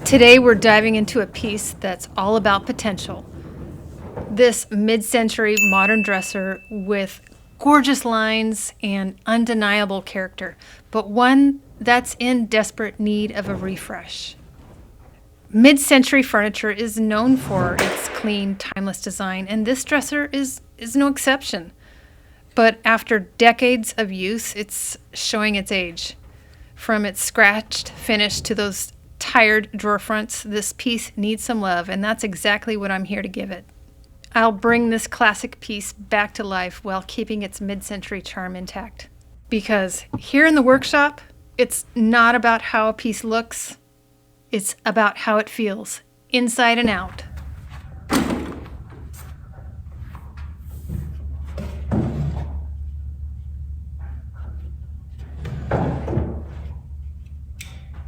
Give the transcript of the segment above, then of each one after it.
Today we're diving into a piece that's all about potential. This mid-century modern dresser with gorgeous lines and undeniable character, but one that's in desperate need of a refresh. Mid-century furniture is known for its clean, timeless design, and this dresser is no exception. But after decades of use, it's showing its age. From its scratched finish to those tired drawer fronts, this piece needs some love, and that's exactly what I'm here to give it. I'll bring this classic piece back to life while keeping its mid-century charm intact. Because here in the workshop, it's not about how a piece looks, it's about how it feels, inside and out.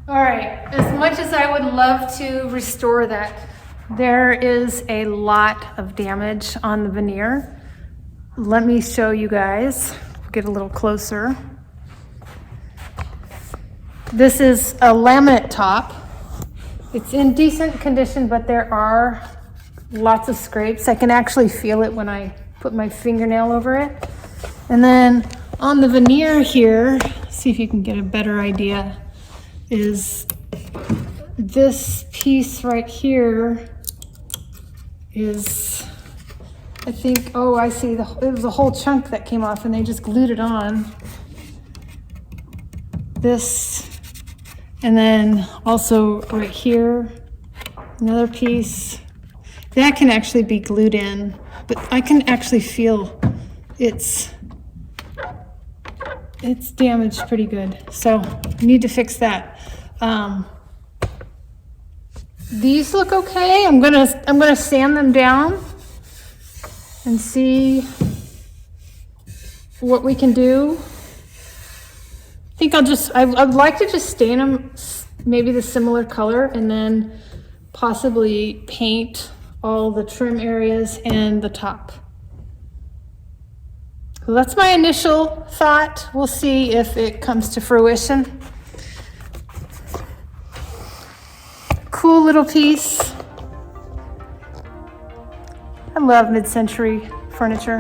All right, as much as I would love to restore that, there is a lot of damage on the veneer. Let me show you guys. Get a little closer. This is a laminate top. It's in decent condition, but there are lots of scrapes. I can actually feel it when I put my fingernail over it. And then on the veneer here, see if you can get a better idea, is this piece right here is, I think, oh, I see, it was a whole chunk that came off and they just glued it on. This, and then also right here, another piece. That can actually be glued in, but I can actually feel it's damaged pretty good. So I need to fix that. These look okay. I'm gonna sand them down and see what we can do. I think I'd like to just stain them maybe the similar color and then possibly paint all the trim areas and the top. So that's my initial thought. We'll see if it comes to fruition. Cool little piece. I love mid-century furniture.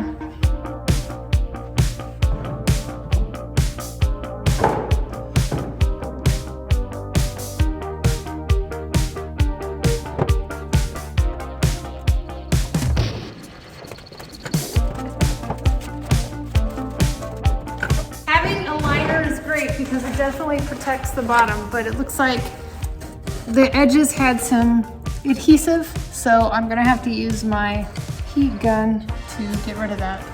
Having a liner is great because it definitely protects the bottom, but it looks like the edges had some adhesive, so I'm gonna have to use my heat gun to get rid of that.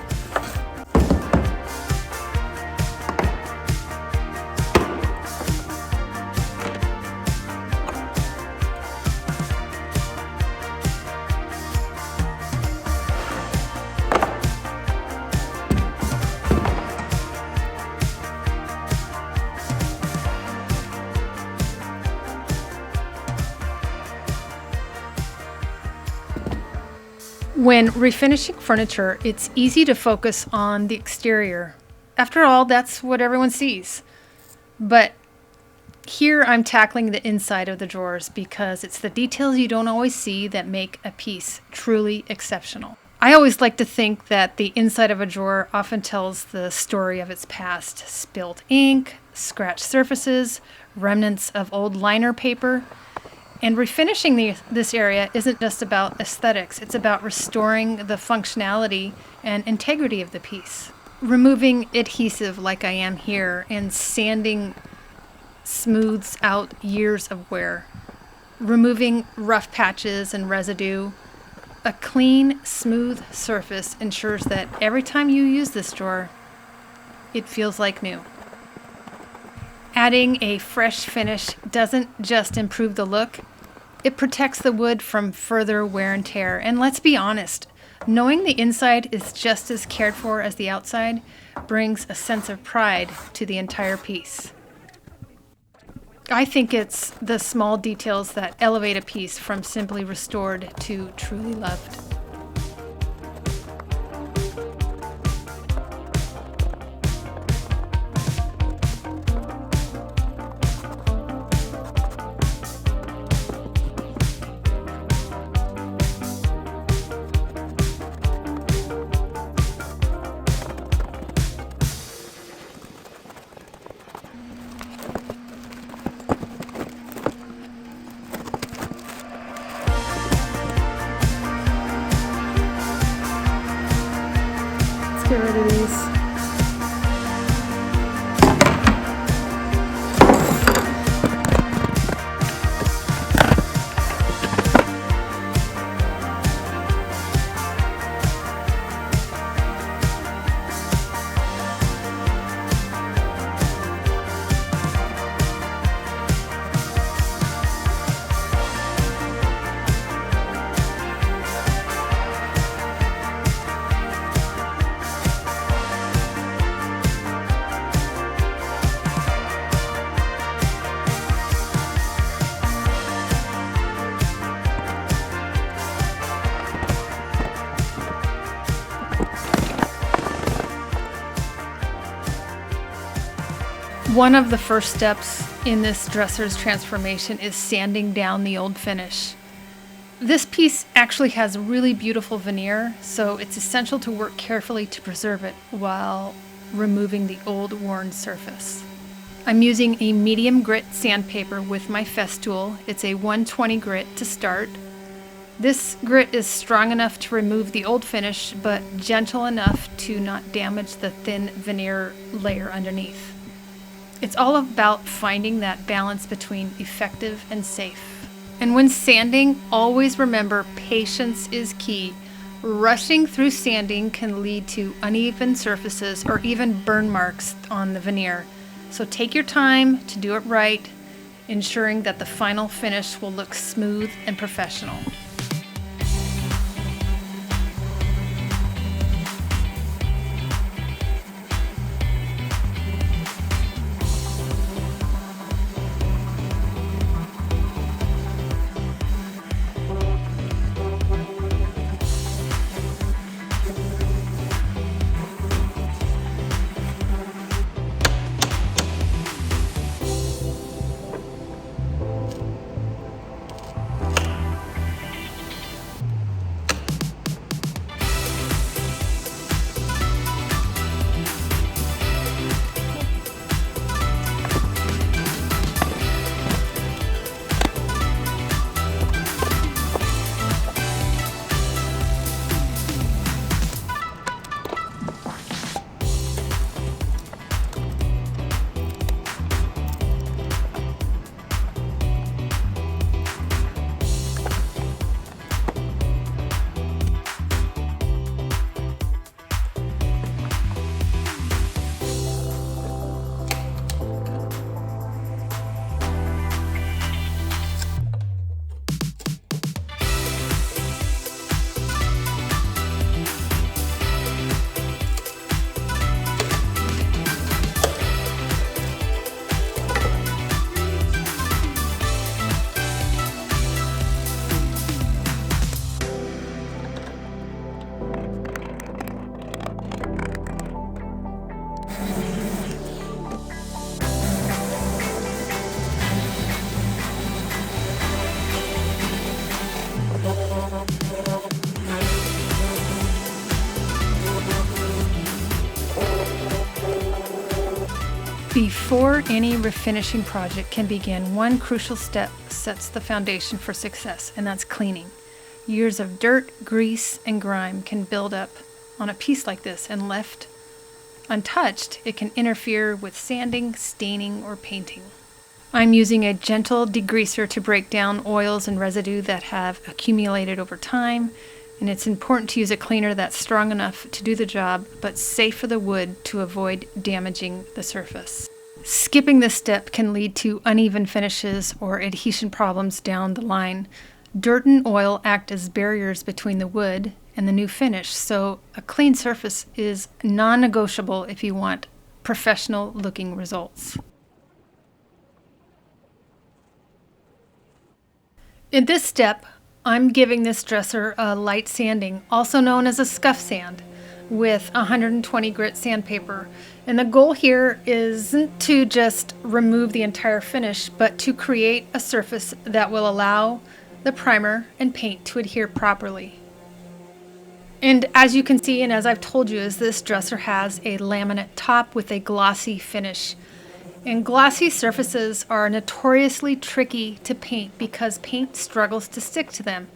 When refinishing furniture, it's easy to focus on the exterior. After all, that's what everyone sees. But here I'm tackling the inside of the drawers because it's the details you don't always see that make a piece truly exceptional. I always like to think that the inside of a drawer often tells the story of its past. Spilled ink, scratched surfaces, remnants of old liner paper. And refinishing this area isn't just about aesthetics, it's about restoring the functionality and integrity of the piece. Removing adhesive like I am here and sanding smooths out years of wear. Removing rough patches and residue. A clean, smooth surface ensures that every time you use this drawer, it feels like new. Adding a fresh finish doesn't just improve the look, it protects the wood from further wear and tear. And let's be honest, knowing the inside is just as cared for as the outside brings a sense of pride to the entire piece. I think it's the small details that elevate a piece from simply restored to truly loved. One of the first steps in this dresser's transformation is sanding down the old finish. This piece actually has really beautiful veneer, so it's essential to work carefully to preserve it while removing the old worn surface. I'm using a medium grit sandpaper with my Festool. It's a 120 grit to start. This grit is strong enough to remove the old finish, but gentle enough to not damage the thin veneer layer underneath. It's all about finding that balance between effective and safe. And when sanding, always remember patience is key. Rushing through sanding can lead to uneven surfaces or even burn marks on the veneer. So take your time to do it right, ensuring that the final finish will look smooth and professional. Before any refinishing project can begin, one crucial step sets the foundation for success, and that's cleaning. Years of dirt, grease, and grime can build up on a piece like this, and left untouched, it can interfere with sanding, staining, or painting. I'm using a gentle degreaser to break down oils and residue that have accumulated over time, and it's important to use a cleaner that's strong enough to do the job, but safe for the wood to avoid damaging the surface. Skipping this step can lead to uneven finishes or adhesion problems down the line. Dirt and oil act as barriers between the wood and the new finish, so a clean surface is non-negotiable if you want professional looking results. In this step, I'm giving this dresser a light sanding, also known as a scuff sand, with 120 grit sandpaper. And the goal here isn't to just remove the entire finish, but to create a surface that will allow the primer and paint to adhere properly. And as you can see, and as I've told you, is this dresser has a laminate top with a glossy finish. And glossy surfaces are notoriously tricky to paint because paint struggles to stick to them.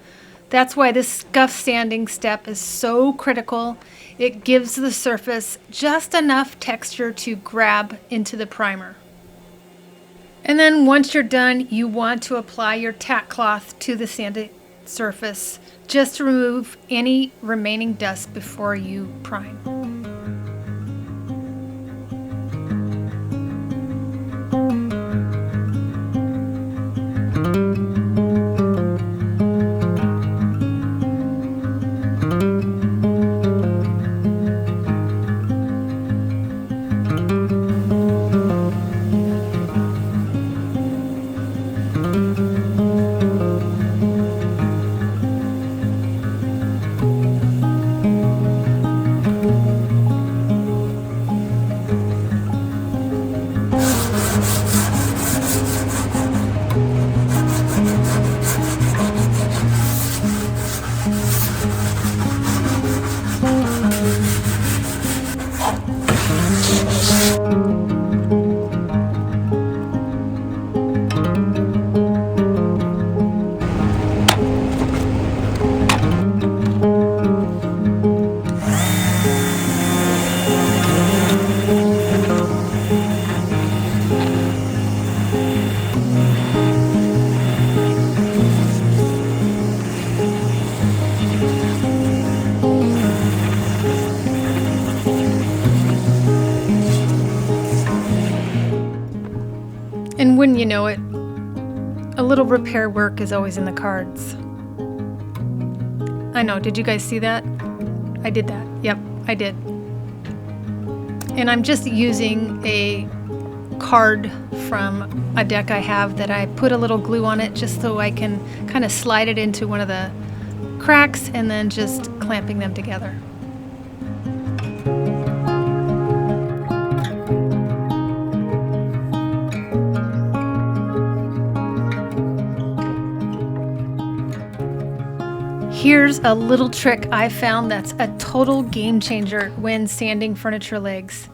That's why this scuff sanding step is so critical. It gives the surface just enough texture to grab into the primer. And then once you're done, you want to apply your tack cloth to the sanded surface just to remove any remaining dust before you prime. you know it, a little repair work is always in the cards. I know, did you guys see that? I did that. Yep, I did. And I'm just using a card from a deck I have that I put a little glue on it just so I can kind of slide it into one of the cracks and then just clamping them together. Here's a little trick I found that's a total game changer when sanding furniture legs.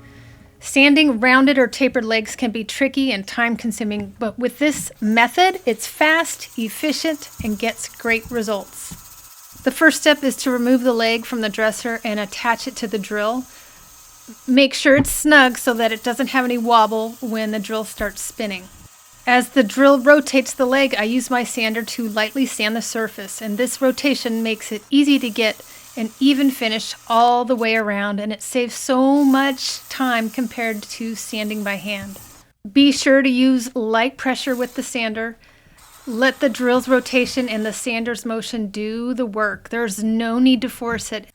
Sanding rounded or tapered legs can be tricky and time consuming, but with this method, it's fast, efficient, and gets great results. The first step is to remove the leg from the dresser and attach it to the drill. Make sure it's snug so that it doesn't have any wobble when the drill starts spinning. As the drill rotates the leg, I use my sander to lightly sand the surface, and this rotation makes it easy to get an even finish all the way around, and it saves so much time compared to sanding by hand. Be sure to use light pressure with the sander. Let the drill's rotation and the sander's motion do the work. There's no need to force it.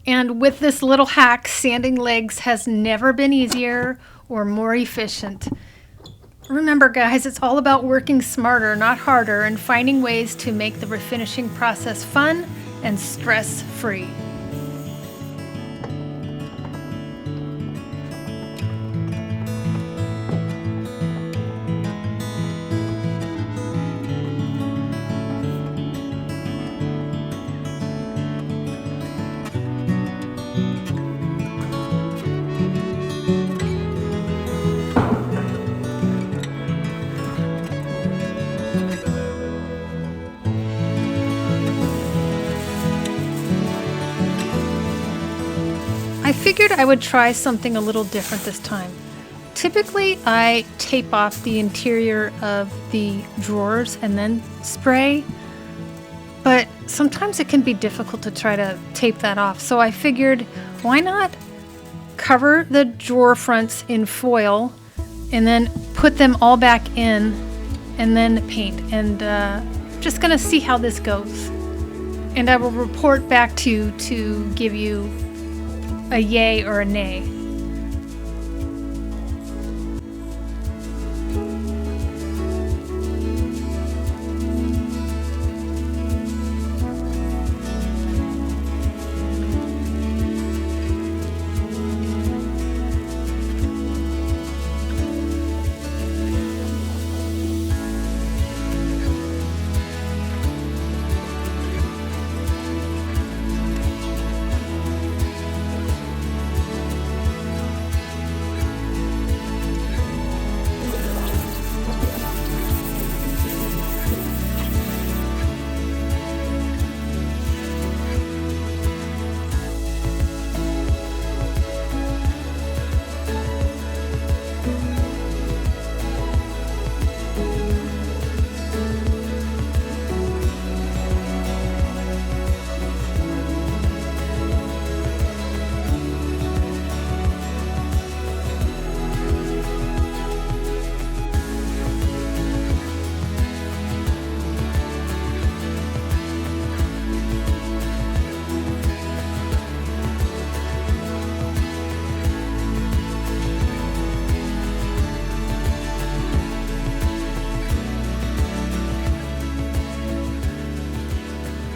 And with this little hack, sanding legs has never been easier or more efficient. Remember guys, it's all about working smarter, not harder, and finding ways to make the refinishing process fun and stress-free. I figured I would try something a little different this time. Typically, I tape off the interior of the drawers and then spray, but sometimes it can be difficult to try to tape that off. So I figured, why not cover the drawer fronts in foil and then put them all back in and then paint. And just gonna see how this goes. And I will report back to you to give you a yay or a nay.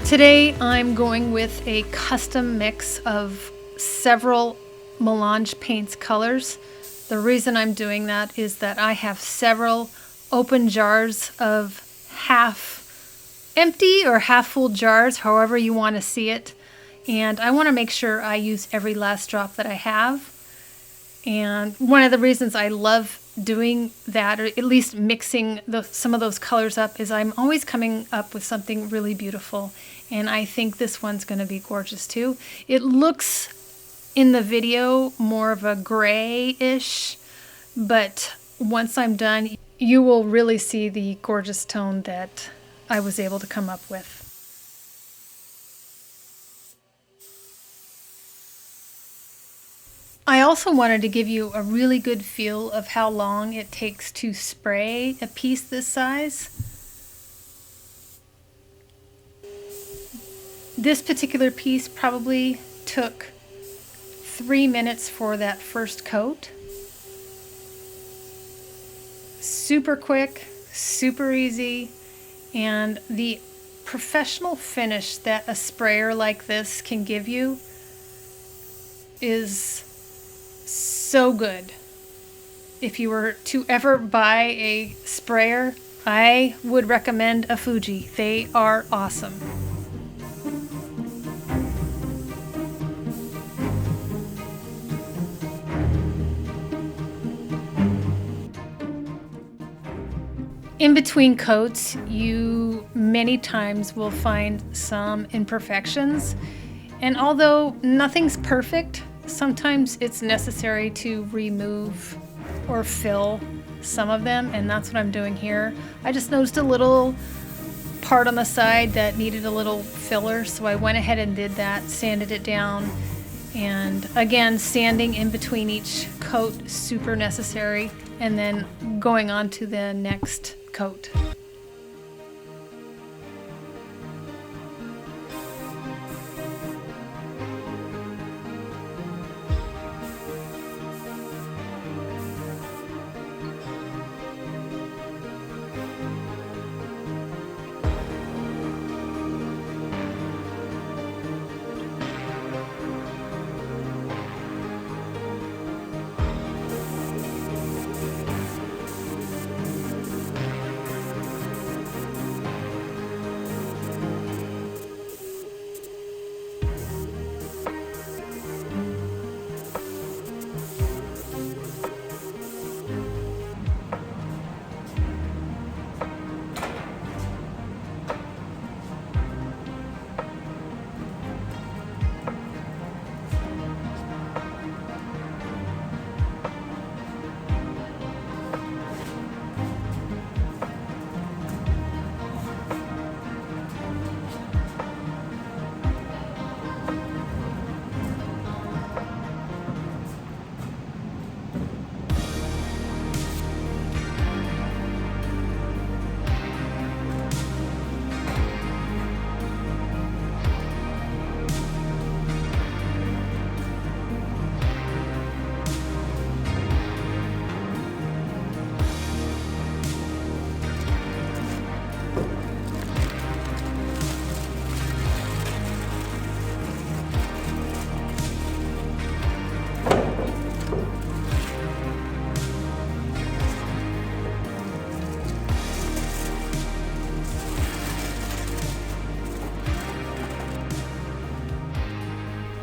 Today I'm going with a custom mix of several melange paints colors. The reason I'm doing that is that I have several open jars of half empty or half full jars, however you want to see it. And I want to make sure I use every last drop that I have. And one of the reasons I love doing that, or at least mixing some of those colors up, is I'm always coming up with something really beautiful. And I think this one's going to be gorgeous too. It looks in the video more of a grayish, but once I'm done, you will really see the gorgeous tone that I was able to come up with. I also wanted to give you a really good feel of how long it takes to spray a piece this size. This particular piece probably took 3 minutes for that first coat. Super quick, super easy, and the professional finish that a sprayer like this can give you is so good. If you were to ever buy a sprayer, I would recommend a Fuji. They are awesome. In between coats, you many times will find some imperfections. And although nothing's perfect, sometimes it's necessary to remove or fill some of them, and that's what I'm doing here. I just noticed a little part on the side that needed a little filler, so I went ahead and did that, sanded it down. And again, sanding in between each coat, super necessary, and then going on to the next coat.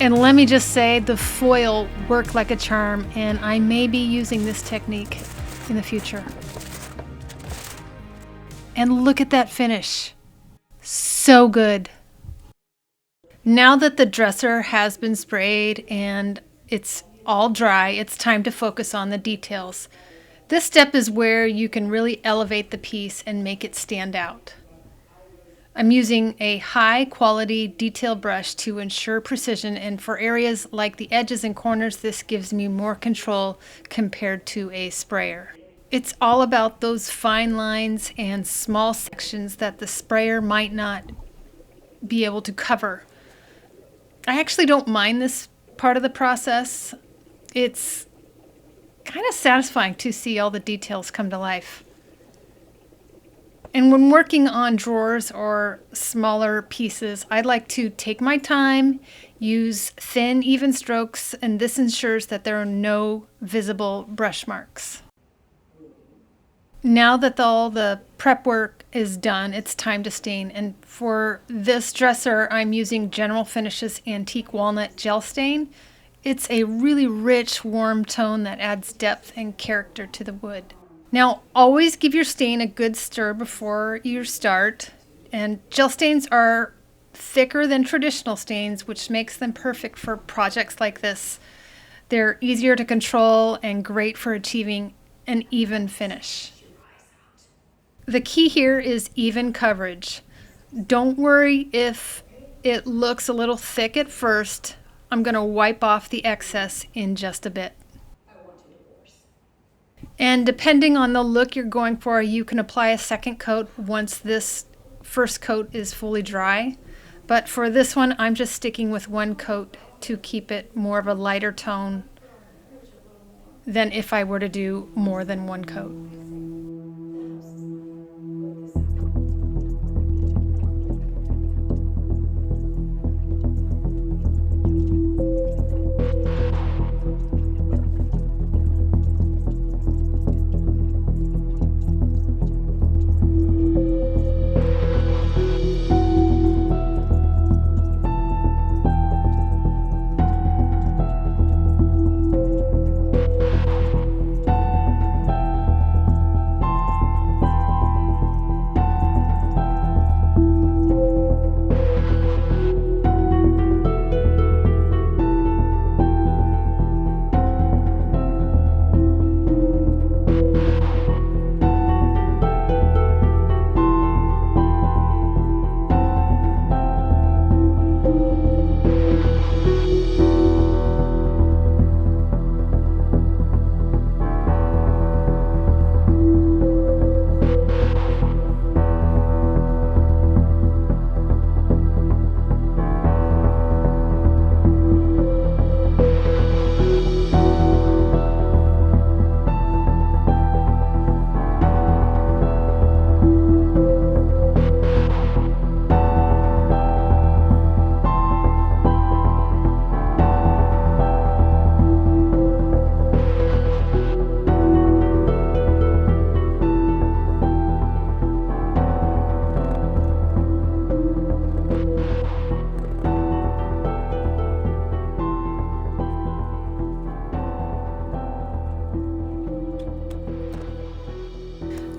And let me just say, the foil worked like a charm, and I may be using this technique in the future. And look at that finish. So good. Now that the dresser has been sprayed and it's all dry, it's time to focus on the details. This step is where you can really elevate the piece and make it stand out. I'm using a high quality detail brush to ensure precision, and for areas like the edges and corners, this gives me more control compared to a sprayer. It's all about those fine lines and small sections that the sprayer might not be able to cover. I actually don't mind this part of the process. It's kind of satisfying to see all the details come to life. And when working on drawers or smaller pieces, I like to take my time, use thin, even strokes, and this ensures that there are no visible brush marks. Now that all the prep work is done, it's time to stain. And for this dresser, I'm using General Finishes Antique Walnut Gel Stain. It's a really rich, warm tone that adds depth and character to the wood. Now, always give your stain a good stir before you start. And gel stains are thicker than traditional stains, which makes them perfect for projects like this. They're easier to control and great for achieving an even finish. The key here is even coverage. Don't worry if it looks a little thick at first. I'm going to wipe off the excess in just a bit. And depending on the look you're going for, you can apply a second coat once this first coat is fully dry. But for this one, I'm just sticking with one coat to keep it more of a lighter tone than if I were to do more than one coat.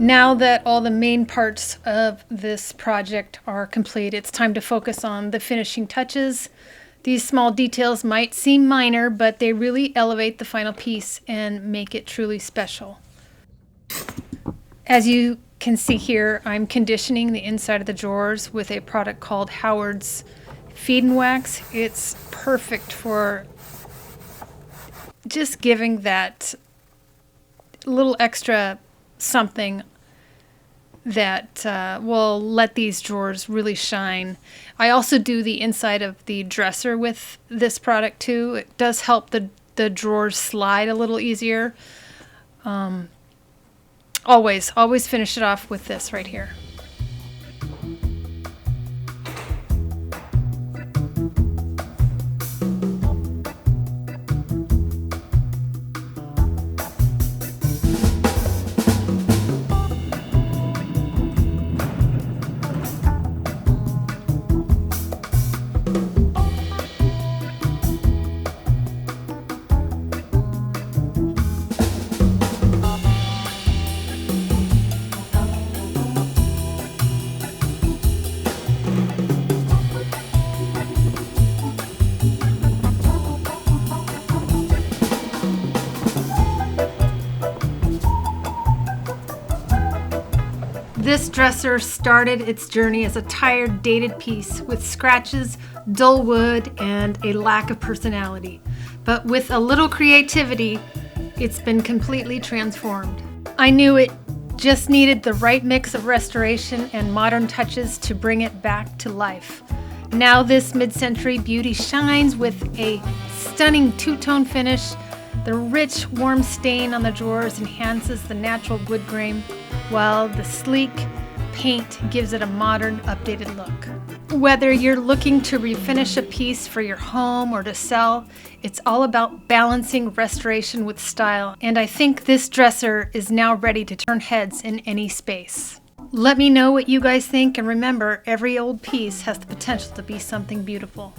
Now that all the main parts of this project are complete, it's time to focus on the finishing touches. These small details might seem minor, but they really elevate the final piece and make it truly special. As you can see here, I'm conditioning the inside of the drawers with a product called Howard's Feed and Wax. It's perfect for just giving that little extra something that will let these drawers really shine. I also do the inside of the dresser with this product too. It does help the drawers slide a little easier. Always finish it off with this right here. This dresser started its journey as a tired, dated piece with scratches, dull wood, and a lack of personality. But with a little creativity, it's been completely transformed. I knew it just needed the right mix of restoration and modern touches to bring it back to life. Now this mid-century beauty shines with a stunning two-tone finish. The rich, warm stain on the drawers enhances the natural wood grain, while the sleek paint gives it a modern, updated look. Whether you're looking to refinish a piece for your home or to sell, it's all about balancing restoration with style, and I think this dresser is now ready to turn heads in any space. Let me know what you guys think, and remember, every old piece has the potential to be something beautiful.